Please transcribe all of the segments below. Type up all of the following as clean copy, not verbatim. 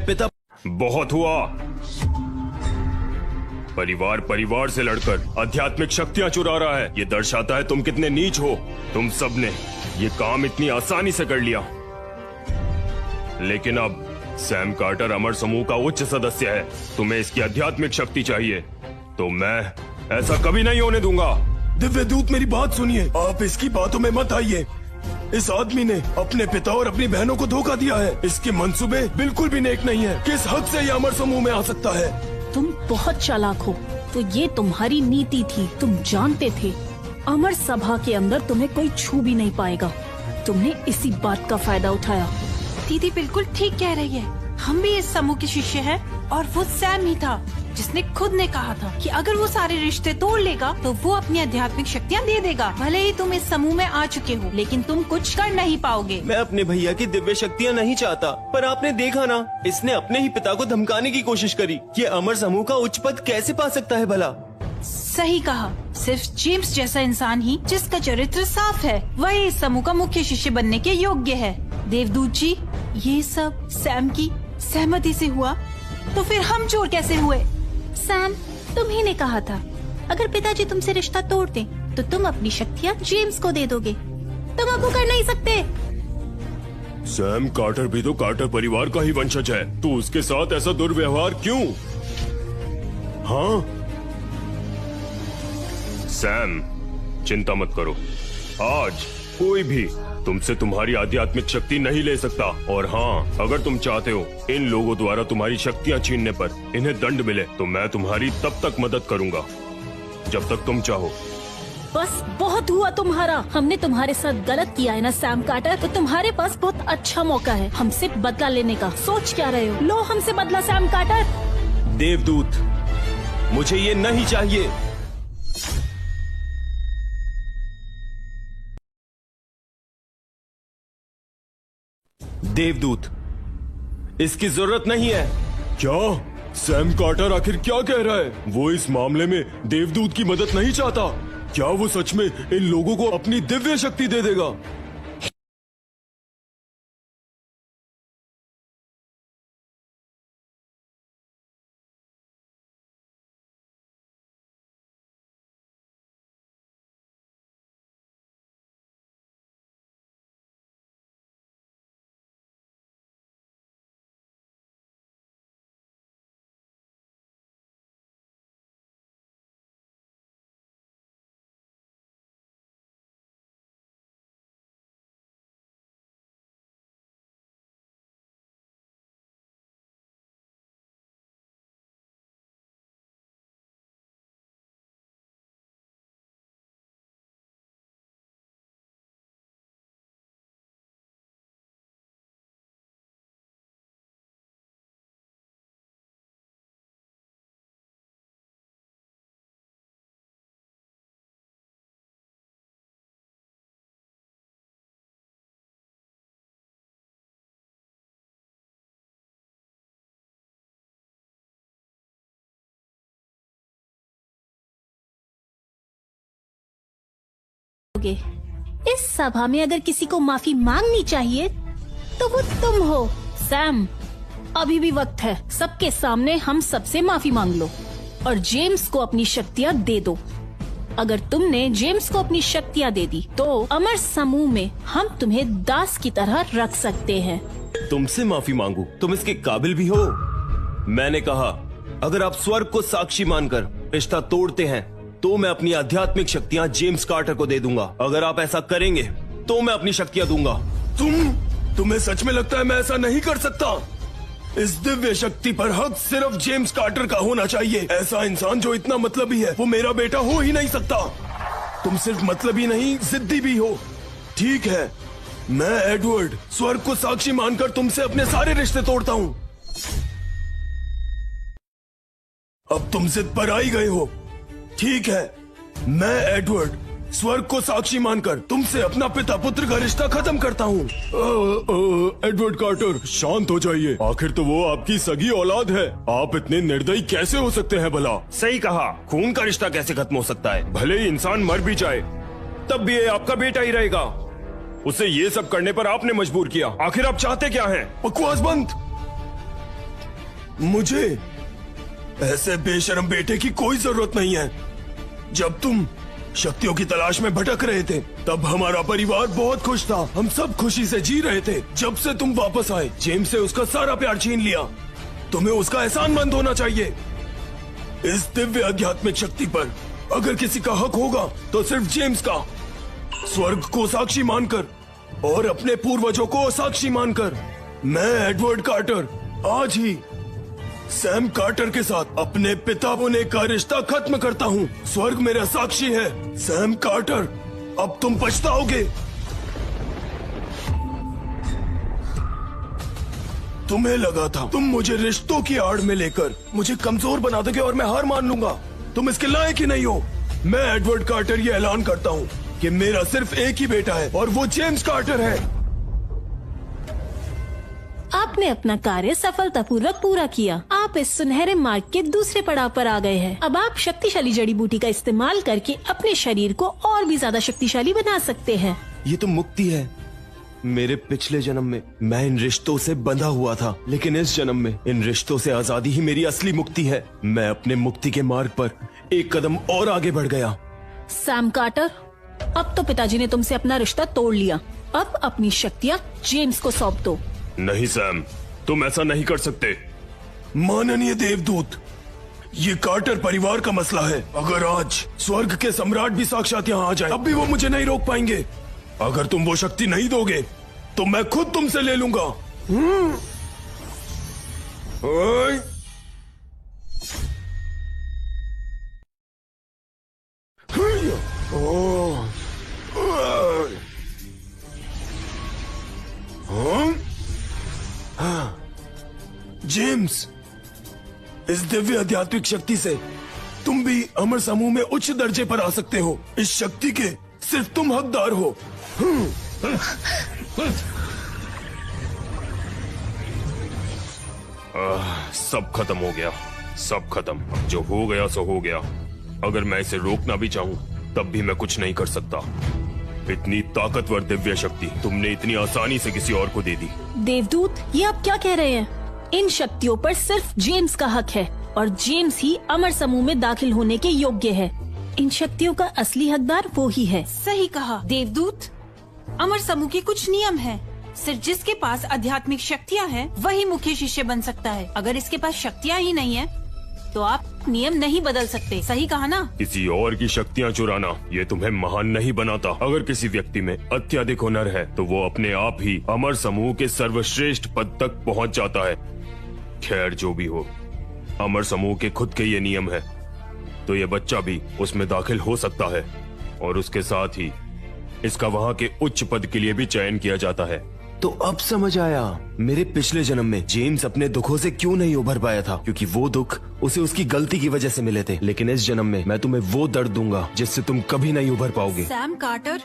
पिता। बहुत हुआ। परिवार परिवार से लड़कर आध्यात्मिक शक्तियां चुरा रहा है। ये दर्शाता है तुम कितने नीच हो। तुम सबने ये काम इतनी आसानी से कर लिया, लेकिन अब सैम कार्टर अमर समूह का उच्च सदस्य है। तुम्हें इसकी आध्यात्मिक शक्ति चाहिए, तो मैं ऐसा कभी नहीं होने दूंगा। दिव्य दूत, मेरी बात सुनिए। आप इसकी बातों में मत आइए। इस आदमी ने अपने पिता और अपनी बहनों को धोखा दिया है। इसके मंसूबे बिल्कुल भी नेक नहीं है। किस हद से ये अमर समूह में आ सकता है? तुम बहुत चालाक हो। तो ये तुम्हारी नीति थी। तुम जानते थे अमर सभा के अंदर तुम्हें कोई छू भी नहीं पाएगा। तुमने इसी बात का फायदा उठाया। दीदी बिल्कुल ठीक कह रही है। हम भी इस समूह के शिष्य हैं और वो सैम ही था जिसने खुद ने कहा था कि अगर वो सारे रिश्ते तोड़ लेगा तो वो अपनी आध्यात्मिक शक्तियाँ दे देगा। भले ही तुम इस समूह में आ चुके हो, लेकिन तुम कुछ कर नहीं पाओगे। मैं अपने भैया की दिव्य शक्तियाँ नहीं चाहता, पर आपने देखा ना, इसने अपने ही पिता को धमकाने की कोशिश करी। ये अमर समूह का उच्च पद कैसे पा सकता है भला? सही कहा। सिर्फ जेम्स जैसा इंसान ही जिसका चरित्र साफ है, वही इस समूह का मुख्य शिष्य बनने के योग्य है। देवदूत जी, ये सब सैम की सहमति से हुआ, तो फिर हम चोर कैसे हुए? सैम, तुम ही ने कहा था अगर पिताजी तुमसे रिश्ता तोड़ दें, तो तुम अपनी शक्तियाँ जेम्स को दे दोगे। तुम अब वो कर नहीं सकते। सैम कार्टर भी तो कार्टर परिवार का ही वंशज है, तो उसके साथ ऐसा दुर्व्यवहार क्यों? हाँ सैम, चिंता मत करो। आज कोई भी तुमसे तुम्हारी आध्यात्मिक शक्ति नहीं ले सकता। और हाँ, अगर तुम चाहते हो इन लोगों द्वारा तुम्हारी शक्तियाँ छीनने पर इन्हें दंड मिले, तो मैं तुम्हारी तब तक मदद करूंगा जब तक तुम चाहो। बस बहुत हुआ तुम्हारा। हमने तुम्हारे साथ गलत किया है ना सैम कार्टर, तो तुम्हारे पास बहुत अच्छा मौका है हमसे बदला लेने का। सोच क्या रहे हो? लो हमसे बदला सैम कार्टर। देवदूत, मुझे ये नहीं चाहिए। देवदूत, इसकी जरूरत नहीं है। क्या सैम कार्टर आखिर क्या कह रहा है? वो इस मामले में देवदूत की मदद नहीं चाहता। क्या वो सच में इन लोगों को अपनी दिव्य शक्ति दे देगा? इस सभा में अगर किसी को माफी मांगनी चाहिए तो वो तुम हो सैम। अभी भी वक्त है। सबके सामने हम सबसे माफी मांग लो और जेम्स को अपनी शक्तियाँ दे दो। अगर तुमने जेम्स को अपनी शक्तियाँ दे दी तो अमर समूह में हम तुम्हें दास की तरह रख सकते हैं। तुमसे माफी मांगू? तुम इसके काबिल भी हो? मैंने कहा, अगर आप स्वर्ग को साक्षी मानकर रिश्ता तोड़ते हैं तो मैं अपनी आध्यात्मिक शक्तियाँ जेम्स कार्टर को दे दूंगा। अगर आप ऐसा करेंगे तो मैं अपनी शक्तियाँ दूंगा। तुम्हें सच में लगता है मैं ऐसा नहीं कर सकता? इस दिव्य शक्ति पर हक सिर्फ जेम्स कार्टर का होना चाहिए। ऐसा इंसान जो इतना मतलबी है वो मेरा बेटा हो ही नहीं सकता। तुम सिर्फ मतलबी नहीं, जिद्दी भी हो। ठीक है, मैं एडवर्ड स्वर्ग को साक्षी मानकर तुमसे अपने सारे रिश्ते तोड़ता हूँ। अब तुम जिद पर आई गए हो। ठीक है, मैं एडवर्ड स्वर्ग को साक्षी मानकर तुमसे अपना पिता पुत्र का रिश्ता खत्म करता हूँ। एडवर्ड कार्टर, शांत हो जाइए। आखिर तो वो आपकी सगी औलाद है। आप इतने निर्दयी कैसे हो सकते हैं भला? सही कहा, खून का रिश्ता कैसे खत्म हो सकता है? भले ही इंसान मर भी जाए, तब भी ये आपका बेटा ही रहेगा। उसे ये सब करने पर आपने मजबूर किया। आखिर आप चाहते क्या हैं? बकवास बंद। मुझे ऐसे बेशर्म बेटे की कोई जरूरत नहीं है। जब तुम शक्तियों की तलाश में भटक रहे थे तब हमारा परिवार बहुत खुश था। हम सब खुशी से जी रहे थे। जब से तुम वापस आए जेम्स से उसका सारा प्यार छीन लिया। तुम्हें उसका एहसानमंद होना चाहिए। इस दिव्य आध्यात्मिक शक्ति पर अगर किसी का हक होगा तो सिर्फ जेम्स का। स्वर्ग को साक्षी मानकर और अपने पूर्वजों को साक्षी मानकर मैं एडवर्ड कार्टर आज ही सैम कार्टर के साथ अपने पिता होने का रिश्ता खत्म करता हूँ। स्वर्ग मेरा साक्षी है। सैम कार्टर, अब तुम पछताओगे। तुम्हें लगा था तुम मुझे रिश्तों की आड़ में लेकर मुझे कमजोर बना दोगे और मैं हार मान लूंगा। तुम इसके लायक ही नहीं हो। मैं एडवर्ड कार्टर ये ऐलान करता हूँ कि मेरा सिर्फ एक ही बेटा है और वो जेम्स कार्टर है। आपने अपना कार्य सफलतापूर्वक पूरा किया। आप इस सुनहरे मार्ग के दूसरे पड़ाव पर आ गए हैं। अब आप शक्तिशाली जड़ी बूटी का इस्तेमाल करके अपने शरीर को और भी ज्यादा शक्तिशाली बना सकते हैं। ये तो मुक्ति है। मेरे पिछले जन्म में मैं इन रिश्तों से बंधा हुआ था, लेकिन इस जन्म में इन रिश्तों से आजादी ही मेरी असली मुक्ति है। मैं अपने मुक्ति के मार्ग पर एक कदम और आगे बढ़ गया। सैम कार्टर, अब तो पिताजी ने तुमसे अपना रिश्ता तोड़ लिया। अब अपनी शक्तियाँ जेम्स को सौंप दो। नहीं सैम, तुम ऐसा नहीं कर सकते। माननीय देवदूत, ये कार्टर परिवार का मसला है। अगर आज स्वर्ग के सम्राट भी साक्षात यहाँ आ जाए तब भी वो मुझे नहीं रोक पाएंगे। अगर तुम वो शक्ति नहीं दोगे तो मैं खुद तुमसे ले लूंगा। ओए। ओह। हाँ। जेम्स, इस दिव्य आध्यात्मिक शक्ति से तुम भी अमर समूह में उच्च दर्जे पर आ सकते हो। इस शक्ति के सिर्फ तुम हकदार हो। सब खत्म हो गया, सब खत्म। जो हो गया सो हो गया। अगर मैं इसे रोकना भी चाहूँ तब भी मैं कुछ नहीं कर सकता। इतनी ताकतवर दिव्य शक्ति तुमने इतनी आसानी से किसी और को दे दी। देवदूत, ये आप क्या कह रहे हैं? इन शक्तियों पर सिर्फ जेम्स का हक है और जेम्स ही अमर समूह में दाखिल होने के योग्य है। इन शक्तियों का असली हकदार वो ही है। सही कहा देवदूत। अमर समूह के कुछ नियम हैं। सिर्फ जिसके पास आध्यात्मिक शक्तियाँ हैं वही मुख्य शिष्य बन सकता है। अगर इसके पास शक्तियाँ ही नहीं है तो आप नियम नहीं बदल सकते। सही कहा ना? किसी और की शक्तियाँ चुराना ये तुम्हें महान नहीं बनाता। अगर किसी व्यक्ति में अत्यधिक हुनर है तो वो अपने आप ही अमर समूह के सर्वश्रेष्ठ पद तक पहुँच जाता है। खैर जो भी हो, अमर समूह के खुद के ये नियम है, तो ये बच्चा भी उसमें दाखिल हो सकता है और उसके साथ ही इसका वहाँ के उच्च पद के लिए भी चयन किया जाता है। तो अब समझ आया मेरे पिछले जन्म में जेम्स अपने दुखों से क्यों नहीं उभर पाया था, क्योंकि वो दुख उसे उसकी गलती की वजह से मिले थे। लेकिन इस जन्म में मैं तुम्हें वो दर्द दूंगा जिससे तुम कभी नहीं उभर पाओगे। सैम कार्टर,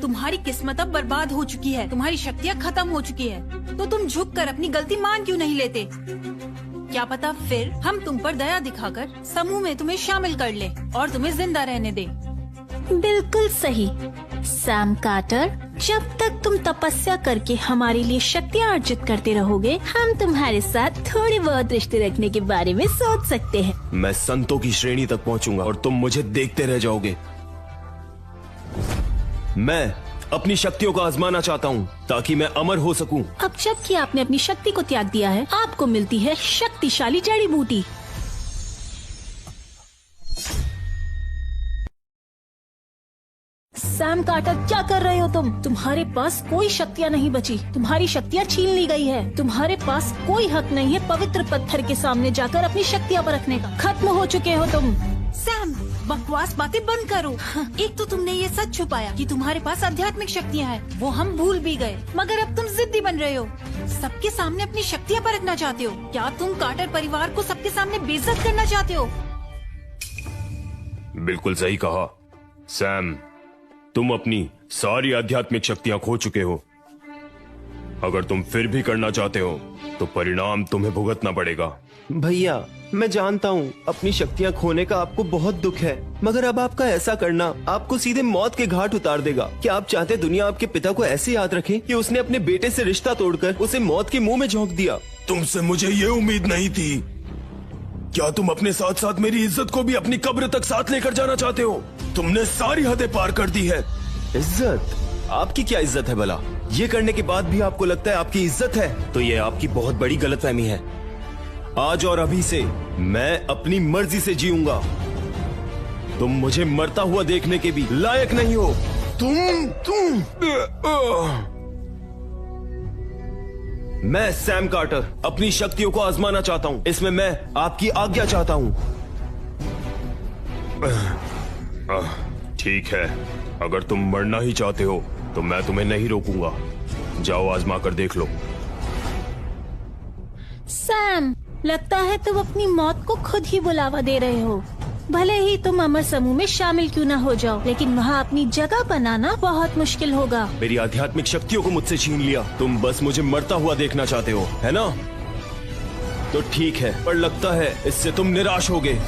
तुम्हारी किस्मत अब बर्बाद हो चुकी है। तुम्हारी शक्तियाँ खत्म हो चुकी है। तो तुम झुक कर अपनी गलती मान क्यों नहीं लेते? क्या पता फिर हम तुम पर दया दिखाकर समूह में तुम्हें शामिल कर ले और तुम्हें जिंदा रहने दे। बिल्कुल सही सैम कार्टर, जब तक तुम तपस्या करके हमारे लिए शक्तियाँ अर्जित करते रहोगे हम तुम्हारे साथ थोड़े बहुत रिश्ते रखने के बारे में सोच सकते हैं। मैं संतों की श्रेणी तक पहुंचूंगा और तुम मुझे देखते रह जाओगे। मैं अपनी शक्तियों को आजमाना चाहता हूँ ताकि मैं अमर हो सकूं। अब जबकि आपने अपनी शक्ति को त्याग दिया है आपको मिलती है शक्तिशाली जड़ी बूटी। सैम कार्टर, क्या कर रहे हो तुम? तुम्हारे पास कोई शक्तियाँ नहीं बची। तुम्हारी शक्तियाँ छीन ली गई है। तुम्हारे पास कोई हक नहीं है पवित्र पत्थर के सामने जाकर अपनी शक्तियाँ परखने का। खत्म हो चुके हो तुम। सैम, बकवास बातें बंद करो। एक तो तुमने ये सच छुपाया कि तुम्हारे पास आध्यात्मिक शक्तियाँ हैं, वो हम भूल भी गए। मगर अब तुम जिद्दी बन रहे हो। सबके सामने अपनी शक्तियाँ परखना चाहते हो। क्या तुम कार्टर परिवार को सबके सामने बेइज्जत करना चाहते हो? बिल्कुल सही कहा सैम, तुम अपनी सारी आध्यात्मिक शक्तियां खो चुके हो। अगर तुम फिर भी करना चाहते हो तो परिणाम तुम्हें भुगतना पड़ेगा। भैया, मैं जानता हूँ अपनी शक्तियाँ खोने का आपको बहुत दुख है, मगर अब आपका ऐसा करना आपको सीधे मौत के घाट उतार देगा। क्या आप चाहते दुनिया आपके पिता को ऐसे याद रखे कि उसने अपने बेटे से रिश्ता तोड़कर उसे मौत के मुंह में झोंक दिया? तुमसे मुझे ये उम्मीद नहीं थी। क्या तुम अपने साथ साथ मेरी इज्जत को भी अपनी कब्र तक साथ लेकर जाना चाहते हो? तुमने सारी हदें पार कर दी है। इज्जत? आपकी क्या इज्जत है भला? ये करने के बाद भी आपको लगता है आपकी इज्जत है? तो ये आपकी बहुत बड़ी गलतफहमी है। आज और अभी से मैं अपनी मर्जी से जीऊंगा। तुम मुझे मरता हुआ देखने के भी लायक नहीं हो। मैं सैम कार्टर अपनी शक्तियों को आजमाना चाहता हूं। इसमें मैं आपकी आज्ञा चाहता हूं। ठीक है, अगर तुम मरना ही चाहते हो तो मैं तुम्हें नहीं रोकूंगा। जाओ आजमा कर देख लो। सैम, लगता है तुम अपनी मौत को खुद ही बुलावा दे रहे हो। भले ही तुम अमर समूह में शामिल क्यों न हो जाओ, लेकिन वहाँ अपनी जगह बनाना बहुत मुश्किल होगा। मेरी आध्यात्मिक शक्तियों को मुझसे छीन लिया। तुम बस मुझे मरता हुआ देखना चाहते हो, है ना? तो ठीक है, पर लगता है इससे तुम निराश होगे।